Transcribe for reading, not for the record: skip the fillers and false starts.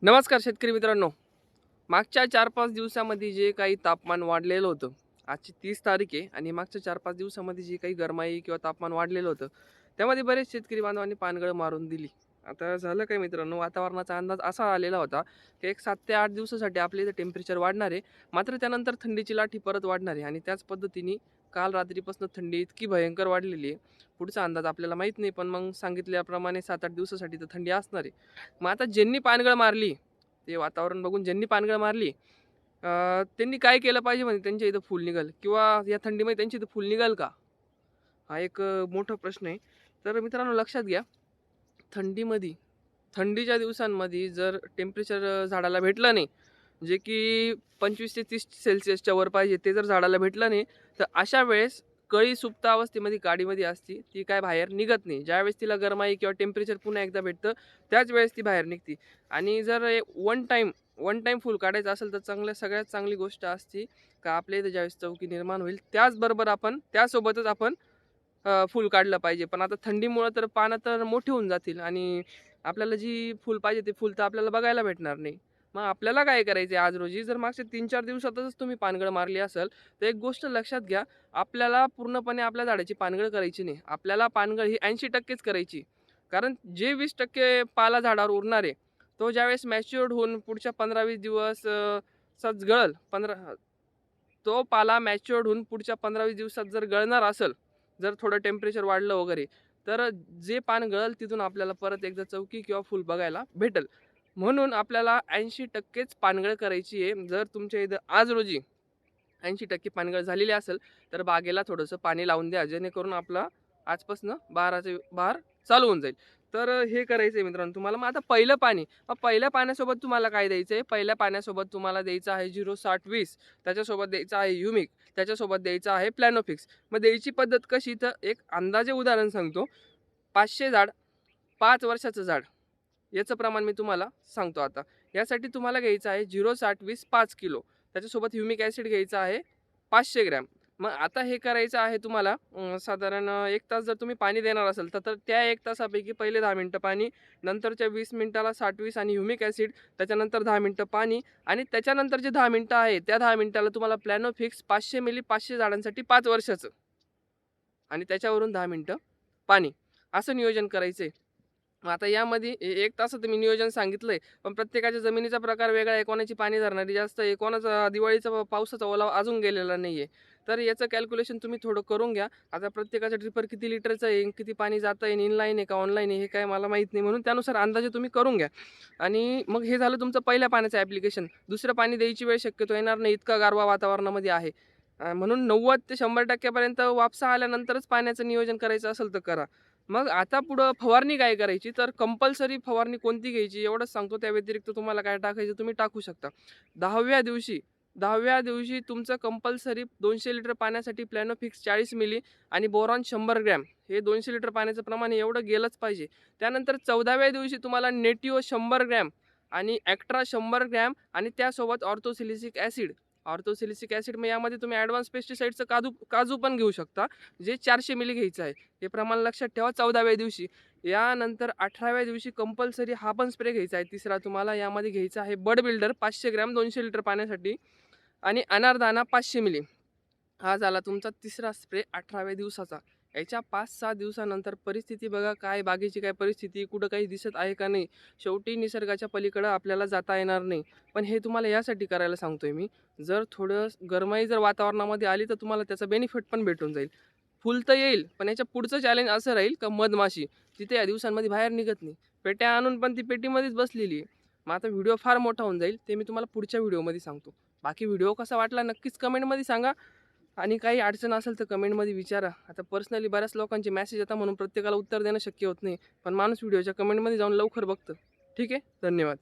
नमस्कार शेतकरी मित्रांनो. मागच्या 4-5 दिवसामध्ये जे काही तापमान वाढलेलं होतं, आजची 30 तारीख आहे आणि मागच्या 4-5 दिवसामध्ये जे काही गरमाई किंवा तापमान वाढलेलं होतं, त्यामध्ये बरेच शेतकरी बांधवांनी पानगळ मारून दिली. आता झालं काय मित्रांनो, वातावरणाचा अंदाज असा आलेला होता, की एक 7 ते 8 दिवसासाठी आपल्या इथं टेम्परेचर वाढणार आहे. मात्र त्यानंतर थंडीची लाट ही परत वाढणार आहे आणि त्याच पद्धतीने काल रात्रीपासून थंडी इतकी भयंकर वाढलेली आहे. पुढचा अंदाज आपल्याला माहीत नाही, पण मग सांगितल्याप्रमाणे 7-8 दिवसासाठी तर थंडी असणार आहे. मग आता ज्यांनी पानगळ मारली, ते वातावरण बघून ज्यांनी पानगळ मारली, त्यांनी काय केलं पाहिजे म्हणजे त्यांच्या इथं फुल निघेल किंवा या थंडीमध्ये त्यांच्या इथं फुल निघेल का? हा एक मोठा प्रश्न आहे. तर मित्रांनो लक्षात घ्या, थंडीमध्ये थंडीच्या दिवसांमध्ये जर टेम्परेचर झाडाला भेटलं नाही, जे की 25 ते 30 सेल्सिअसच्या वर पाहिजे, ते जर झाडाला भेटलं नाही, तर अशा वेळेस कळी सुप्त अवस्थेमध्ये काडीमध्ये असती, ती काय बाहेर निघत नाही. ज्यावेळेस तिला गरमाई किंवा टेम्परेचर पुन्हा एकदा भेटतं, त्याच वेळेस ती बाहेर निघते. आणि जर वन टाईम फुल काढायचं असेल, तर सगळ्यात चांगली गोष्ट असते का आपल्या इथं ज्यावेळेस चौकी निर्माण होईल, त्याचबरोबर आपण त्यासोबतच आपण फूल काढलं पाहिजे. पण आता थंडीमुळं तर पानं तर मोठी होऊन जातील आणि आपल्याला जी फूल पाहिजे ते फूल तर आपल्याला बघायला भेटणार नाही. मग आपल्याला काय करायचं आहे आज रोजी, जर मागच्या 3-4 दिवसातच तुम्ही पानगळ मारली असेल, तर एक गोष्ट लक्षात घ्या, आपल्याला पूर्णपणे आपल्या झाडाची पानगळ करायची नाही. आपल्याला पानगळ ही 80%च करायची. कारण जे 20% पाला झाडावर उरणार आहे, तो ज्यावेळेस मॅच्युअर्ड होऊन पुढच्या 15-20 दिवस सच गळल, तो पाला मॅच्युअर्ड होऊन पुढच्या 15-20 दिवसात जर गळणार असेल, जर थोडं टेम्परेचर वाढलं वगैरे, तर जे पान गळल तिथून आपल्याला परत एकदा चौकी किंवा फूल बघायला भेटेल. म्हणून आपल्याला 80%च पानगळ करायची आहे. जर तुमच्या इथं आज रोजी 80% पानगळ झालेली असेल, तर बागेला थोडंसं पाणी लावून द्या, जेणेकरून आपला आजपासून बहाराचे बहार चालू होऊन जाईल. तर हे करायचं आहे मित्रांनो तुम्हाला. मग आता पहिलं पाणी, मग पहिल्या पाण्यासोबत तुम्हाला काय द्यायचं आहे? पहिल्या पाण्यासोबत तुम्हाला द्यायचं आहे 0-60-20, त्याच्यासोबत द्यायचं आहे ह्युमिक, त्याच्यासोबत द्यायचं आहे प्लॅनोफिक्स. मग द्यायची पद्धत कशी? तर एक अंदाजे उदाहरण सांगतो. 500 झाड, 5 वर्षाचं झाड, याचं प्रमाण मी तुम्हाला सांगतो आता. यासाठी तुम्हाला घ्यायचं आहे 0-60-20 5 किलो. त्याच्यासोबत ह्युमिक ॲसिड घ्यायचा आहे 500 ग्रॅम. मग आता हे करायचं आहे तुम्हाला साधारण 1 तास जर तुम्ही पाणी देणार असाल, तर त्या 1 तासापैकी पहिले 10 मिनिटं पाणी, नंतरच्या 20 मिनिटाला 60-20 आणि ह्युमिक ॲसिड, त्याच्यानंतर 10 मिनिटं पाणी आणि त्याच्यानंतर जे 10 मिनिटं आहे, त्या 10 मिनिटाला तुम्हाला प्लॅनोफिक्स 500 मिली 500 झाडांसाठी 5 वर्षाचं आणि त्याच्यावरून 10 मिनिटं पाणी, असं नियोजन करायचं आहे. मग आता यामध्ये 1 तासाचं मी नियोजन सांगितलंय, पण प्रत्येकाच्या जमिनीचा प्रकार वेगळा आहे. कोणाची पाणी धरणारी जास्त आहे, कोणाचा दिवाळीचा पावसाचा ओलावा अजून गेलेला नाहीये. तर याचं कॅल्क्युलेशन तुम्ही थोडं करून घ्या. आता प्रत्येकाचं ड्रिपर किती लिटरचं आहे, किती पाणी जातं आहे, इनलाईन आहे का ऑनलाईन आहे, हे काय मला माहीत नाही. म्हणून त्यानुसार अंदाजे तुम्ही करून घ्या. आणि मग हे झालं तुमचं पहिल्या पाण्याचं ॲप्लिकेशन. दुसरं पाणी द्यायची वेळ शक्यतो येणार नाही, इतका गारवा वातावरणामध्ये आहे. म्हणून 90 ते 100% पर्यंत वापसा आल्यानंतरच पाण्याचं नियोजन करायचं असेल तर करा. मग आता पुढं फवारणी काय करायची? तर कंपल्सरी फवारणी कोणती घ्यायची एवढंच सांगतो. त्या व्यतिरिक्त तुम्हाला काय टाकायचं तुम्ही टाकू शकता. 10व्या दिवशी तुमचं कंपल्सरी 200 लिटर पाण्यासाठी प्लॅनोफिक्स 40 मिली आणि बोरॉन 100 ग्रॅम, हे 200 लिटर पाण्याचं प्रमाण एवढं गेलंच पाहिजे. त्यानंतर 14व्या दिवशी तुम्हाला नेटिव्ह 100 ग्रॅम आणि ॲक्ट्रा 100 ग्रॅम आणि त्यासोबत ऑर्थोसिलिसिक ॲसिड. मग यामध्ये तुम्ही ॲडव्हान्स पेस्टिसाइडचं काजू पण घेऊ शकता, जे 400 मिली घ्यायचं आहे. हे प्रमाण लक्षात ठेवा 14व्या दिवशी. यानंतर 18व्या दिवशी कंपल्सरी हा पण स्प्रे घ्यायचा आहे तिसरा तुम्हाला. यामध्ये घ्यायचा आहे बड बिल्डर 500 ग्रॅम 200 लिटर पाण्यासाठी आणि अनारदाना 500 मिली. हा झाला तुमचा तिसरा स्प्रे 18व्या दिवसाचा. याच्या 5-6 दिवसानंतर परिस्थिती बघा, काय बागेची काय परिस्थिती, कुठं काही दिसत आहे का नाही. शेवटी निसर्गाच्या पलीकडं आपल्याला जाता येणार नाही. पण हे तुम्हाला यासाठी करायला सांगतोय मी, जर थोडं गरमाई जर वातावरणामध्ये आली, तर तुम्हाला त्याचा बेनिफिट पण भेटून जाईल. फुल तर येईल, पण याच्या पुढचं चॅलेंज असं राहील का मधमाशी तिथे या दिवसांमध्ये बाहेर निघत नाही. पेट्या आणून पण ती पेटीमध्येच बसलेली आहे. मग आता व्हिडिओ फार मोठा होऊन जाईल, ते मी तुम्हाला पुढच्या व्हिडिओमध्ये सांगतो. बाकी व्हिडिओ कसा वाटला नक्कीच कमेंटमध्ये सांगा आणि काही अडचण असेल तर कमेंटमध्ये विचारा. आता पर्सनली बऱ्याच लोकांचे मेसेज येतात म्हणून प्रत्येकाला उत्तर देणं शक्य होत नाही. पण माणूस व्हिडिओच्या कमेंटमध्ये जाऊन लवकर बघतं. ठीक आहे, धन्यवाद.